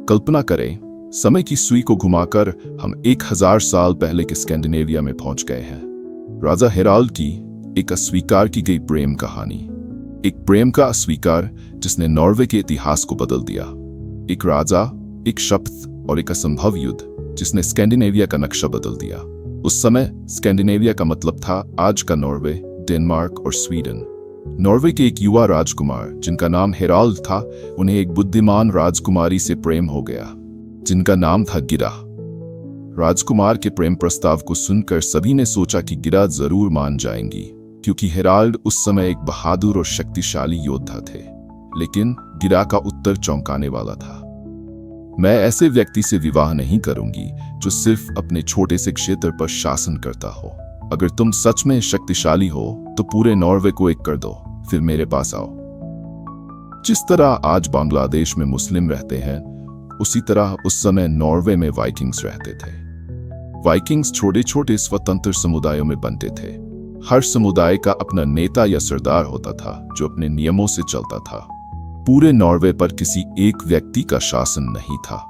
कल्पना करें, समय की सुई को घुमाकर हम 1000 साल पहले के स्कैंडिनेविया में पहुंच गए हैं। राजा हेराल्ड की एक अस्वीकार की गई प्रेम कहानी, एक प्रेम का अस्वीकार जिसने नॉर्वे के इतिहास को बदल दिया। एक राजा, एक शब्द और एक असंभव युद्ध जिसने स्कैंडिनेविया का नक्शा बदल दिया। उस समय स्कैंडिनेविया का मतलब था आज का नॉर्वे, डेनमार्क और स्वीडन। नॉर्वे के एक युवा राजकुमार जिनका नाम हेराल्ड था, उन्हें एक बुद्धिमान राजकुमारी से प्रेम हो गया जिनका नाम था गिरा। राजकुमार के प्रेम प्रस्ताव को सुनकर सभी ने सोचा कि गिरा जरूर मान जाएंगी, क्योंकि हेराल्ड उस समय एक बहादुर और शक्तिशाली योद्धा थे। लेकिन गिरा का उत्तर चौंकाने वाला था। मैं ऐसे व्यक्ति से विवाह नहीं करूंगी जो सिर्फ अपने छोटे से क्षेत्र पर शासन करता हो। अगर तुम सच में शक्तिशाली हो तो पूरे नॉर्वे को एक कर दो, फिर मेरे पास आओ। जिस तरह आज बांग्लादेश में मुस्लिम रहते हैं, उसी तरह उस समय नॉर्वे में वाइकिंग्स रहते थे। वाइकिंग्स छोटे छोटे स्वतंत्र समुदायों में बनते थे। हर समुदाय का अपना नेता या सरदार होता था जो अपने नियमों से चलता था। पूरे नॉर्वे पर किसी एक व्यक्ति का शासन नहीं था।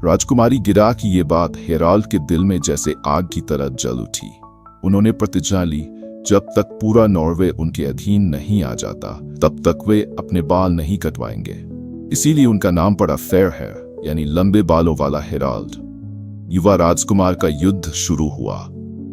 राजकुमारी गिरा की ये बात हेराल्ड के दिल में जैसे आग की तरह जल उठी। उन्होंने प्रतिज्ञा ली, जब तक पूरा नॉर्वे उनके अधीन नहीं आ जाता तब तक वे अपने बाल नहीं कटवाएंगे। इसीलिए उनका नाम पड़ा फेयर हेयर, यानी लंबे बालों वाला हेराल्ड। युवा राजकुमार का युद्ध शुरू हुआ।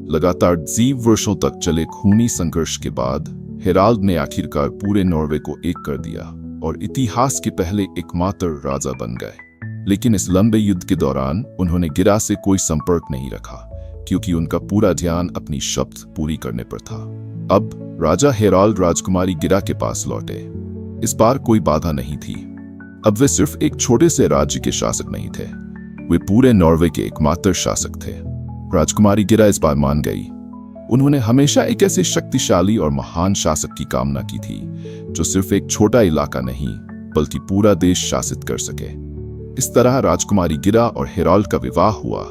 लगातार 10 वर्षों तक चले खूनी संघर्ष के बाद हेराल्ड ने आखिरकार पूरे नॉर्वे को एक कर दिया और इतिहास के पहले एकमात्र राजा बन गए। लेकिन इस लंबे युद्ध के दौरान उन्होंने गिरा से कोई संपर्क नहीं रखा, क्योंकि उनका पूरा ध्यान अपनी शर्त पूरी करने पर था। अब राजा हेराल्ड राजकुमारी गिरा के पास लौटे। इस बार कोई बाधा नहीं थी। अब वे सिर्फ एक छोटे से राज्य के शासक नहीं थे, वे पूरे नॉर्वे के एकमात्र शासक थे। राजकुमारी गिरा इस बार मान गई। उन्होंने हमेशा एक ऐसे शक्तिशाली और महान शासक की कामना की थी जो सिर्फ एक छोटा इलाका नहीं बल्कि पूरा देश शासित कर सके। इस तरह राजकुमारी गिरा और हेराल्ड का विवाह हुआ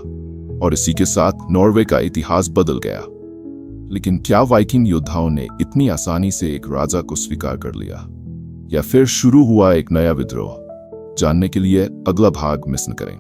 और इसी के साथ नॉर्वे का इतिहास बदल गया। लेकिन क्या वाइकिंग योद्धाओं ने इतनी आसानी से एक राजा को स्वीकार कर लिया, या फिर शुरू हुआ एक नया विद्रोह? जानने के लिए अगला भाग मिस न करें।